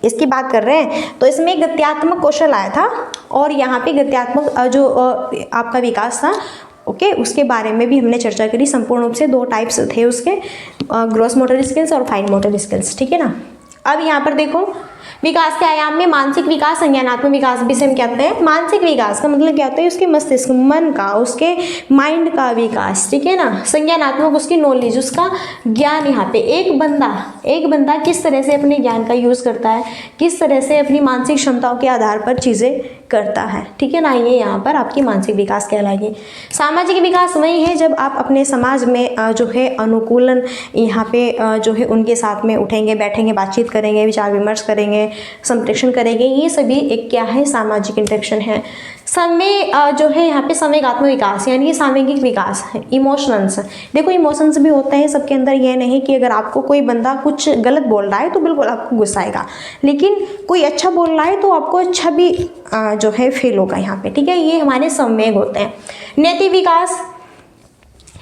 A: इसकी बात कर रहे हैं, तो इसमें गत्यात्मक कौशल आया था और यहाँ पे गत्यात्मक जो आपका विकास था, ओके, उसके बारे में भी हमने चर्चा करी संपूर्ण रूप से। 2 टाइप्स थे उसके, ग्रॉस मोटर स्किल्स और फाइन मोटर स्किल्स, ठीक है ना। अब यहाँ पर देखो विकास के आयाम में मानसिक विकास, संज्ञानात्मक विकास भी से हम कहते हैं। मानसिक विकास का मतलब क्या होता है, उसके मस्तिष्क, मन का, उसके माइंड का विकास, ठीक है ना। संज्ञानात्मक उसकी नॉलेज, उसका ज्ञान। यहाँ पे एक बंदा किस तरह से अपने ज्ञान का यूज़ करता है, किस तरह से अपनी मानसिक क्षमताओं के आधार पर चीज़ें करता है, ठीक है ना। ये यहाँ पर आपकी मानसिक विकास कहलाएगी। सामाजिक विकास वही है जब आप अपने समाज में जो है अनुकूलन यहाँ पे जो है उनके साथ में उठेंगे, बैठेंगे, बातचीत करेंगे, विचार विमर्श करेंगे, संप्रेषण करेंगे। ये सभी एक क्या है, सामाजिक इंटरेक्शन है। समय जो है यहाँ पे संवेगात्मक विकास यानी कि सामयिक विकास है। इमोशंस, देखो इमोशंस भी होते हैं सबके अंदर। ये नहीं कि अगर आपको कोई बंदा कुछ गलत बोल रहा है तो बिल्कुल आपको गुस्सा आएगा, लेकिन कोई अच्छा बोल रहा है तो आपको अच्छा भी जो है फील होगा यहाँ पे, ठीक है। ये हमारे संवेग होते हैं। नैतिक विकास,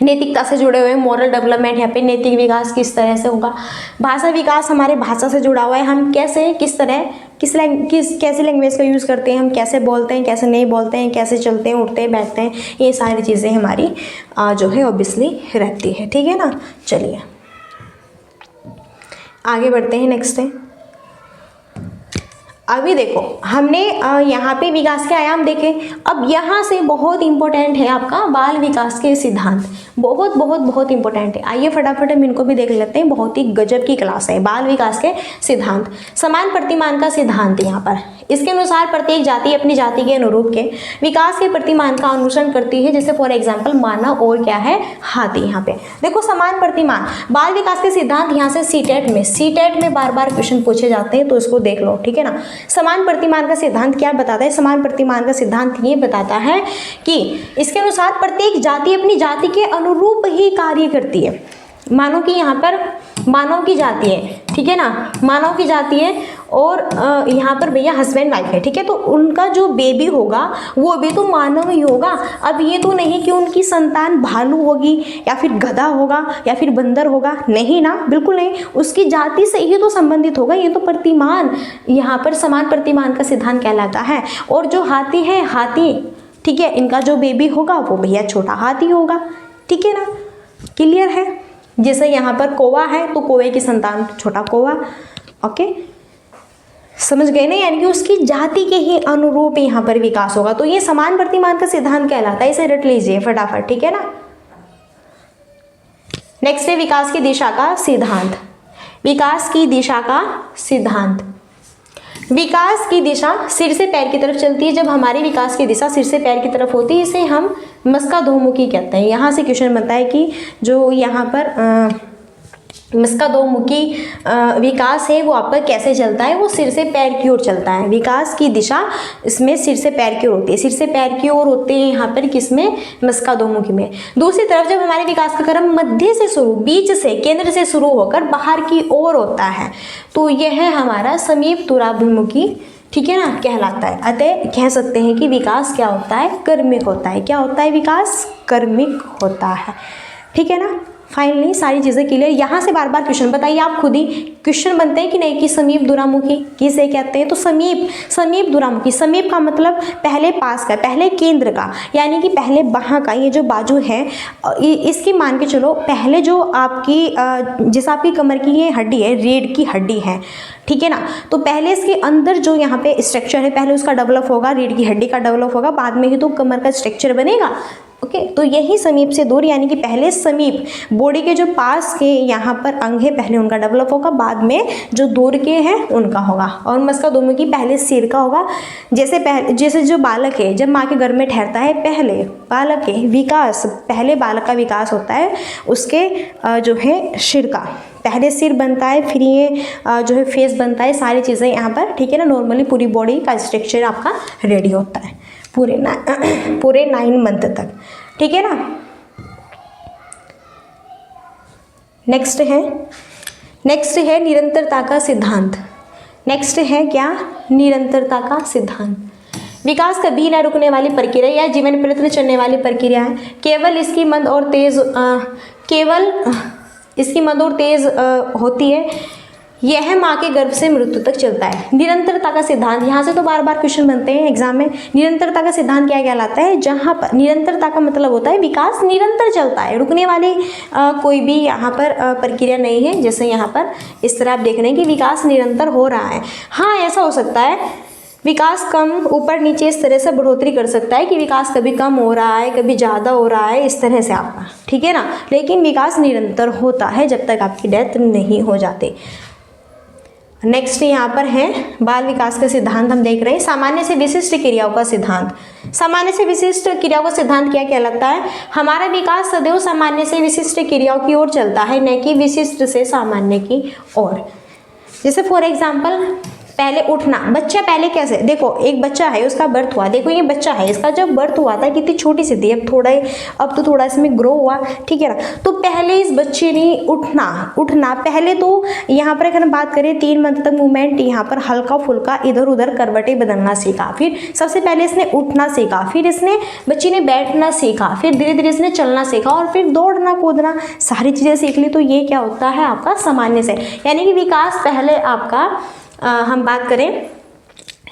A: नैतिकता से जुड़े हुए, मोरल डेवलपमेंट। यहाँ पे नैतिक विकास किस तरह से होगा। भाषा विकास हमारे भाषा से जुड़ा हुआ है। हम कैसे, किस तरह, कैसे लैंग्वेज का यूज़ करते हैं, हम कैसे बोलते हैं, कैसे नहीं बोलते हैं, कैसे चलते हैं, उठते हैं, बैठते हैं, ये सारी चीज़ें हमारी जो है ऑब्वियसली रहती है, ठीक है ना। चलिए आगे बढ़ते हैं। नेक्स्ट है, अभी देखो हमने यहाँ पे विकास के आयाम देखे। अब यहाँ से बहुत इंपॉर्टेंट है आपका बाल विकास के सिद्धांत। बहुत बहुत बहुत इंपॉर्टेंट है। आइए फटाफट हम इनको भी देख लेते हैं। बहुत ही गजब की क्लास है। बाल विकास के सिद्धांत, समान प्रतिमान का सिद्धांत। यहाँ पर इसके अनुसार प्रत्येक जाति अपनी जाति के अनुरूप के विकास के प्रतिमान का अनुसरण करती है। जैसे फॉर एग्जाम्पल मानव और क्या है, हाथी। यहाँ पे देखो समान प्रतिमान, बाल विकास के सिद्धांत। यहाँ से सीटेट में बार बार क्वेश्चन पूछे जाते हैं, तो इसको देख लो, ठीक है ना। समान प्रतिमान का सिद्धांत क्या बताता है? समान प्रतिमान का सिद्धांत ये बताता है कि इसके अनुसार प्रत्येक जाति अपनी जाति के अनुरूप ही कार्य करती है। मानो कि यहाँ पर मानव की जाति है, ठीक है ना, मानव की जाति है और यहाँ पर भैया हस्बैंड वाइफ है, ठीक है। तो उनका जो बेबी होगा वो भी तो मानव ही होगा। अब ये तो नहीं कि उनकी संतान भालू होगी या फिर गधा होगा या फिर बंदर होगा, नहीं ना, बिल्कुल नहीं। उसकी जाति से ही तो संबंधित होगा। ये तो प्रतिमान, यहाँ पर समान प्रतिमान का सिद्धांत कहलाता है। और जो हाथी है, हाथी, ठीक है, इनका जो बेबी होगा वो भैया छोटा हाथी होगा, ठीक है ना, क्लियर है। जैसे यहाँ पर कौवा है तो कौवे की संतान छोटा कौवा, ओके, समझ गए ना। यानी कि उसकी जाति के ही अनुरूप यहाँ पर विकास होगा। तो ये समान प्रतिमान का सिद्धांत कहलाता है। इसे रट लीजिए फटाफट, ठीक है ना। नेक्स्ट है विकास की दिशा का सिद्धांत। विकास की दिशा का सिद्धांत, विकास की दिशा सिर से पैर की तरफ चलती है। जब हमारी विकास की दिशा सिर से पैर की तरफ होती है, इसे हम मस्काधोमुखी कहते हैं। यहाँ से क्वेश्चन बनता है कि जो यहाँ पर मस्काधोमुखी विकास है वो आपका कैसे चलता है? वो सिर से पैर की ओर चलता है। विकास की दिशा इसमें सिर से पैर की ओर होती है। सिर से पैर की ओर होते हैं यहाँ पर किसमें? मस्काधोमुखी में। दूसरी तरफ जब हमारे विकास का क्रम मध्य से शुरू, बीच से, केंद्र से शुरू होकर बाहर की ओर होता है, तो यह है हमारा समीप दूराभिमुखी, ठीक है ना, कहलाता है। अतः कह सकते हैं कि विकास क्या होता है? कर्मिक होता है। क्या होता है? विकास कर्मिक होता है, ठीक है ना। फाइनली सारी चीज़ें क्लियर। यहाँ से बार बार क्वेश्चन बताइए आप खुद ही, क्वेश्चन बनते हैं कि नहीं कि समीप दूरामुखी किसे कहते हैं? तो समीप दूरामुखी। समीप का मतलब पहले पास का, पहले केंद्र का, यानी कि पहले वहाँ का। ये जो बाजू है इसकी मान के चलो, पहले जो आपकी जैसे आपकी कमर की ये हड्डी है, रीढ़ की हड्डी है, ठीक है ना, तो पहले इसके अंदर जो यहाँ पे स्ट्रक्चर है पहले उसका डेवलप होगा, रीढ़ की हड्डी का डेवलप होगा, बाद में ही तो कमर का स्ट्रक्चर बनेगा। ओके, तो यही समीप से दूर, यानी कि पहले समीप बॉडी के जो पास के यहाँ पर अंग है पहले उनका डेवलप होगा, बाद में जो दूर के हैं उनका होगा। और मस्काधोमुखी पहले सिर का होगा। जैसे जो बालक है जब माँ के गर्भ में ठहरता है, पहले बालक के विकास, पहले बालक का विकास होता है उसके जो है सिर का, पहले सिर बनता है, फिर ये जो है फेस बनता है, सारी चीज़ें यहाँ पर, ठीक है ना। नॉर्मली पूरी बॉडी का स्ट्रक्चर आपका रेडी होता है पूरे 9 मंथ तक, ठीक है ना। नेक्स्ट है निरंतरता का सिद्धांत। नेक्स्ट है क्या? निरंतरता का सिद्धांत। विकास कभी न रुकने वाली प्रक्रिया या जीवन प्रयत्न चलने वाली प्रक्रिया है। केवल इसकी मंद और तेज होती है यह माँ के गर्भ से मृत्यु तक चलता है। निरंतरता का सिद्धांत, यहाँ से तो बार बार क्वेश्चन बनते हैं एग्जाम में। निरंतरता का सिद्धांत क्या कहलाता है? जहाँ पर निरंतरता का मतलब होता है विकास निरंतर चलता है, रुकने वाली कोई भी यहाँ पर प्रक्रिया नहीं है। जैसे यहाँ पर इस तरह आप देख रहे हैं कि विकास निरंतर हो रहा है। हाँ, ऐसा हो सकता है विकास कम ऊपर नीचे इस तरह से बढ़ोतरी कर सकता है कि विकास कभी कम हो रहा है, कभी ज़्यादा हो रहा है, इस तरह से आपका, ठीक है ना। लेकिन विकास निरंतर होता है जब तक आपकी डेथ नहीं हो जाती। नेक्स्ट यहाँ पर है बाल विकास का सिद्धांत हम देख रहे हैं। सामान्य से विशिष्ट क्रियाओं का सिद्धांत। सामान्य से विशिष्ट क्रियाओं का सिद्धांत क्या कहलाता है? हमारा विकास सदैव सामान्य से विशिष्ट क्रियाओं की ओर चलता है, न कि विशिष्ट से सामान्य की ओर। जैसे फॉर एग्जाम्पल पहले उठना, बच्चा पहले कैसे, देखो एक बच्चा है उसका बर्थ हुआ, देखो ये बच्चा है इसका जब बर्थ हुआ था कितनी छोटी सी थी, अब तो थोड़ा इसमें ग्रो हुआ, ठीक है ना। तो पहले इस बच्चे ने उठना पहले तो यहाँ पर अगर हम बात करें 3 मंथ तक मूवमेंट, यहाँ पर हल्का फुल्का इधर उधर करवटें बदलना सीखा। फिर सबसे पहले इसने उठना सीखा, फिर इसने बच्ची ने बैठना सीखा, फिर धीरे धीरे इसने चलना सीखा और फिर दौड़ना कूदना, सारी चीज़ें सीख ली। तो ये क्या होता है आपका सामान्य से, यानी कि विकास पहले आपका हम बात करें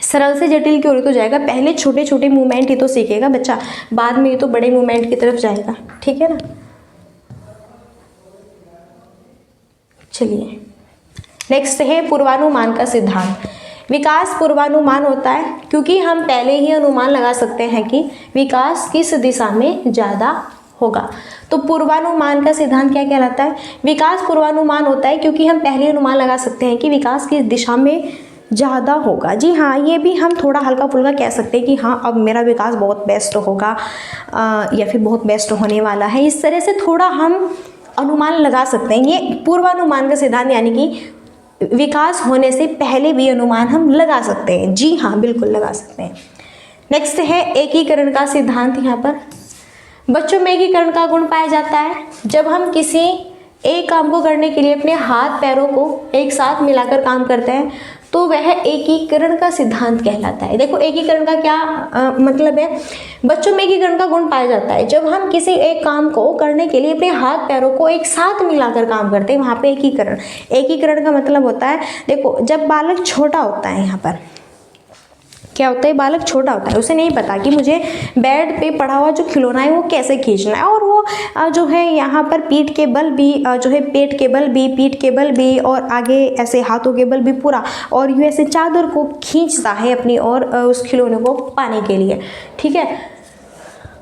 A: सरल से जटिल की ओर तो जाएगा। पहले छोटे छोटे मूवमेंट ही तो सीखेगा बच्चा, बाद में ये तो बड़े मूवमेंट की तरफ जाएगा, ठीक है ना। चलिए नेक्स्ट है पूर्वानुमान का सिद्धांत। विकास पूर्वानुमान होता है क्योंकि हम पहले ही अनुमान लगा सकते हैं कि विकास किस दिशा में ज़्यादा होगा। तो पूर्वानुमान का सिद्धांत क्या कहलाता है? विकास पूर्वानुमान होता है क्योंकि हम पहले अनुमान लगा सकते हैं कि विकास किस दिशा में ज़्यादा होगा। जी हाँ, ये भी हम थोड़ा हल्का फुल्का कह सकते हैं कि हाँ अब मेरा विकास बहुत बेस्ट होगा या फिर बहुत बेस्ट होने वाला है, इस तरह से थोड़ा हम अनुमान लगा सकते हैं। ये पूर्वानुमान का सिद्धांत, यानी कि विकास होने से पहले भी अनुमान हम लगा सकते हैं। जी हाँ, बिल्कुल लगा सकते हैं। नेक्स्ट है एकीकरण का सिद्धांत। यहाँ पर बच्चों में एकीकरण का गुण पाया जाता है जब हम किसी एक काम को करने के लिए अपने हाथ पैरों को एक साथ मिलाकर काम करते हैं, तो वह एकीकरण का सिद्धांत कहलाता है। देखो एकीकरण का क्या मतलब है? बच्चों में एकीकरण का गुण पाया जाता है जब हम किसी एक काम को करने के लिए अपने हाथ पैरों को एक साथ मिलाकर काम करते हैं, वहाँ पे एकीकरण का मतलब होता है, देखो जब बालक छोटा होता है, यहाँ पर क्या होता है, बालक छोटा होता है, उसे नहीं पता कि मुझे बेड पे पड़ा हुआ जो खिलौना है वो कैसे खींचना है, और वो जो है यहाँ पर पीठ के बल भी जो है पेट के बल भी, पीठ के बल भी और आगे ऐसे हाथों के बल भी पूरा, और यूँ ऐसे चादर को खींचता है अपनी और उस खिलौने को पाने के लिए, ठीक है।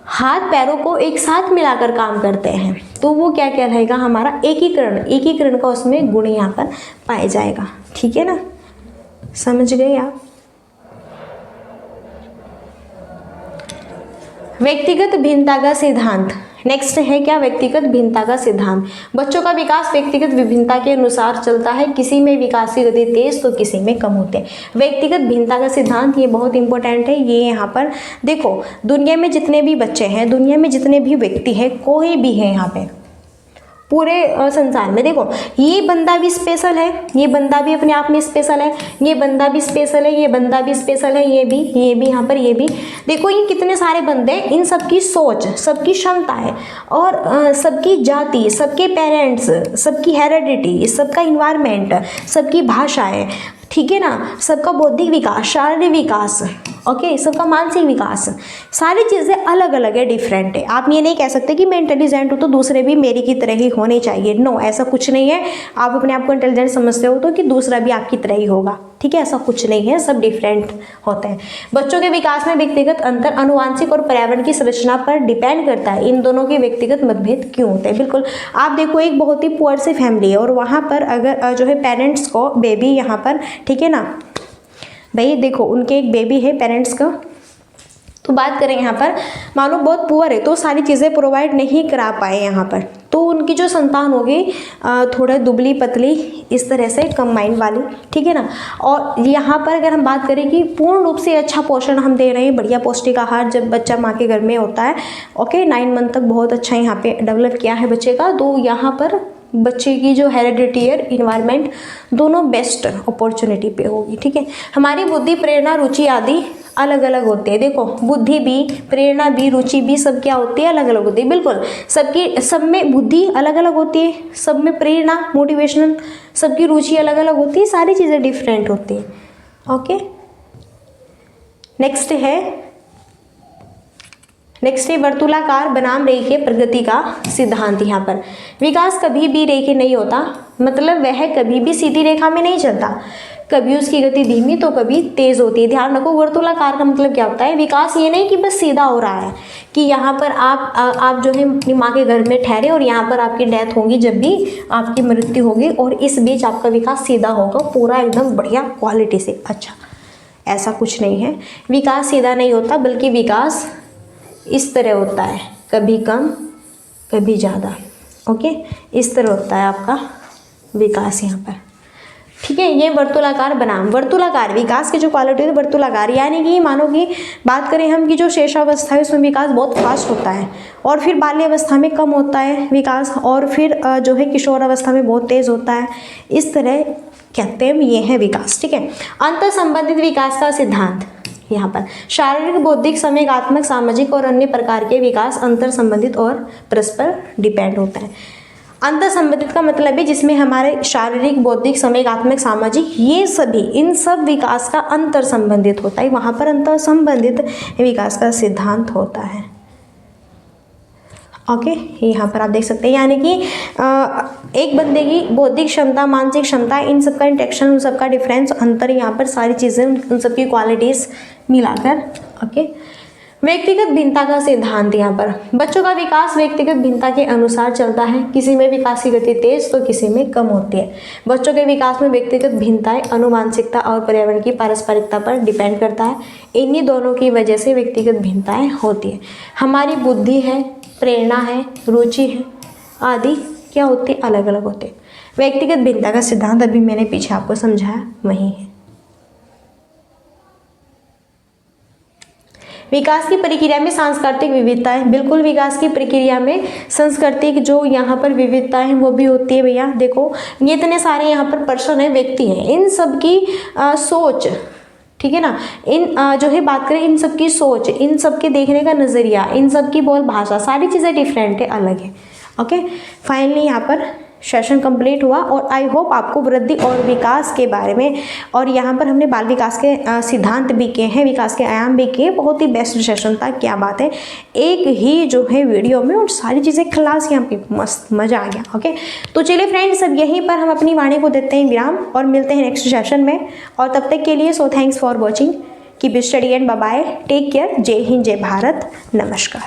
A: हाथ पैरों को एक साथ मिलाकर काम करते हैं, तो वो क्या रहेगा हमारा एकीकरण का उसमें गुण यहाँ पर पाया जाएगा, ठीक है ना। समझ गए आप? व्यक्तिगत भिन्नता का सिद्धांत। नेक्स्ट है क्या? व्यक्तिगत भिन्नता का सिद्धांत। बच्चों का विकास व्यक्तिगत विभिन्नता के अनुसार चलता है, किसी में विकास की गति तेज तो किसी में कम होते हैं। व्यक्तिगत भिन्नता का सिद्धांत ये बहुत इंपॉर्टेंट है। ये यहाँ पर देखो दुनिया में जितने भी बच्चे हैं, दुनिया में जितने भी व्यक्ति हैं, कोई भी है यहाँ पे पूरे संसार में, देखो ये बंदा भी स्पेशल है, ये बंदा भी अपने आप में स्पेशल है, ये बंदा भी स्पेशल है, ये बंदा भी स्पेशल है, ये भी यहाँ पर ये भी, देखो ये कितने सारे बंदे, इन सबकी सोच, सबकी क्षमता है और सबकी जाति, सबके पेरेंट्स, सबकी हेरिडिटी, सबका इन्वायरमेंट, सबकी भाषाएं, ठीक है ना, सबका बौद्धिक विकास, शारीरिक विकास, ओके, सबका मानसिक विकास, सारी चीज़ें अलग अलग है, डिफरेंट है। आप ये नहीं कह सकते कि मैं इंटेलिजेंट हूँ तो दूसरे भी मेरी की तरह ही होने चाहिए। नो, ऐसा कुछ नहीं है। आप अपने आप को इंटेलिजेंट समझते हो तो कि दूसरा भी आपकी तरह ही होगा, ठीक है, ऐसा कुछ नहीं है, सब डिफरेंट होते हैं। बच्चों के विकास में व्यक्तिगत अंतर आनुवांशिक और पर्यावरण की संरचना पर डिपेंड करता है। इन दोनों के व्यक्तिगत मतभेद क्यों होते हैं? बिल्कुल, आप देखो एक बहुत ही पुअर सी फैमिली है और वहाँ पर अगर जो है पेरेंट्स को बेबी यहाँ पर, ठीक है ना भाई, देखो उनके एक बेबी है पेरेंट्स का, तो बात करें यहाँ पर मान लो बहुत पुअर है तो सारी चीज़ें प्रोवाइड नहीं करा पाए यहाँ पर, तो उनकी जो संतान होगी थोड़ा दुबली पतली इस तरह से कम माइंड वाली, ठीक है ना। और यहाँ पर अगर हम बात करें कि पूर्ण रूप से अच्छा पोषण हम दे रहे हैं, बढ़िया पौष्टिक आहार जब बच्चा माँ के घर में होता है, ओके, 9 मंथ तक बहुत अच्छा यहाँ पे डेवलप किया है बच्चे का, तो यहाँ पर बच्चे की जो हेरिडिटेयर इन्वायरमेंट दोनों बेस्ट अपॉर्चुनिटी पे होगी। ठीक है, हमारी बुद्धि, प्रेरणा, रुचि आदि अलग अलग होते हैं। देखो बुद्धि भी, प्रेरणा भी, रुचि भी सब क्या होती है, अलग अलग होती है। बिल्कुल सब में बुद्धि अलग अलग होती है, सब में प्रेरणा मोटिवेशनल, सबकी रुचि अलग अलग होती है, सारी चीज़ें डिफरेंट होती हैं। ओके, नेक्स्ट है वर्तुलाकार बनाम रेखीय प्रगति का सिद्धांत। यहाँ पर विकास कभी भी रेखीय नहीं होता, मतलब वह कभी भी सीधी रेखा में नहीं चलता, कभी उसकी गति धीमी तो कभी तेज होती है। ध्यान रखो, वर्तुलाकार का मतलब क्या होता है, विकास ये नहीं कि बस सीधा हो रहा है कि यहाँ पर आप जो है अपनी माँ के घर में ठहरे और यहाँ पर आपकी डेथ होगी, जब भी आपकी मृत्यु होगी, और इस बीच आपका विकास सीधा होगा पूरा एकदम बढ़िया क्वालिटी से। अच्छा, ऐसा कुछ नहीं है, विकास सीधा नहीं होता, बल्कि विकास इस तरह होता है, कभी कम कभी ज़्यादा। ओके, इस तरह होता है आपका विकास यहाँ पर। ठीक है, ये वर्तुलाकार बनाम वर्तुलाकार विकास की जो क्वालिटी है वर्तुलाकार, यानी कि मानो कि बात करें हम कि जो शेषावस्था है उसमें विकास बहुत फास्ट होता है, और फिर बाल्यावस्था में कम होता है विकास, और फिर जो है किशोर अवस्था में बहुत तेज होता है। इस तरह कहते हैं ये है विकास। ठीक है, अंतर संबंधित विकास का सिद्धांत। यहाँ पर शारीरिक, बौद्धिक, संवेगात्मक, सामाजिक और अन्य प्रकार के विकास अंतर संबंधित और परस्पर डिपेंड होता है। अंतर संबंधित का मतलब है जिसमें हमारे शारीरिक, बौद्धिक, संवेगात्मक, सामाजिक, ये सभी इन सब विकास का अंतर संबंधित होता है, वहाँ पर अंतर संबंधित विकास का सिद्धांत होता है। ओके, यहाँ पर आप देख सकते हैं, यानी कि एक बंदे की बौद्धिक क्षमता, मानसिक क्षमता, इन सब का इंटेक्शन, उन सब का डिफरेंस, अंतर, यहाँ पर सारी चीज़ें उन सब की क्वालिटीज़ मिलाकर। ओके, व्यक्तिगत भिन्नता का सिद्धांत। यहाँ पर बच्चों का विकास व्यक्तिगत भिन्नता के अनुसार चलता है, किसी में विकास की गति तेज तो किसी में कम होती है। बच्चों के विकास में व्यक्तिगत भिन्नताएं अनुवांशिकता और पर्यावरण की पारस्परिकता पर डिपेंड करता है, इन्हीं दोनों की वजह से व्यक्तिगत भिन्नताएं होती है। हमारी बुद्धि है, प्रेरणा है, रुचि है आदि क्या होती है, अलग अलग होते हैं। व्यक्तिगत भिन्नता का सिद्धांत अभी मैंने पीछे आपको समझाया वही है। विकास की प्रक्रिया में सांस्कृतिक विविधताएं, बिल्कुल विकास की प्रक्रिया में सांस्कृतिक जो यहाँ पर विविधताएं हैं वो भी होती है। भैया देखो, ये इतने सारे यहाँ पर पर्सन है, व्यक्ति हैं, इन सब की सोच, ठीक है ना, इन जो है बात करें इन सब की सोच, इन सब के देखने का नज़रिया, इन सब की बोल भाषा, सारी चीज़ें डिफरेंट है, अलग है। ओके, फाइनली यहाँ पर सेशन कंप्लीट हुआ, और आई होप आपको वृद्धि और विकास के बारे में, और यहाँ पर हमने बाल विकास के सिद्धांत भी किए हैं, विकास के आयाम भी किए, बहुत ही बेस्ट सेशन था। क्या बात है, एक ही जो है वीडियो में और सारी चीज़ें क्लास, यहाँ पे मस्त मज़ा आ गया। ओके, तो चलिए फ्रेंड्स, अब यहीं पर हम अपनी वाणी को देते हैं विराम और मिलते हैं नेक्स्ट सेशन में, और तब तक के लिए so thanks for watching, keep study and bye bye, take care, जय हिंद, जय भारत, नमस्कार।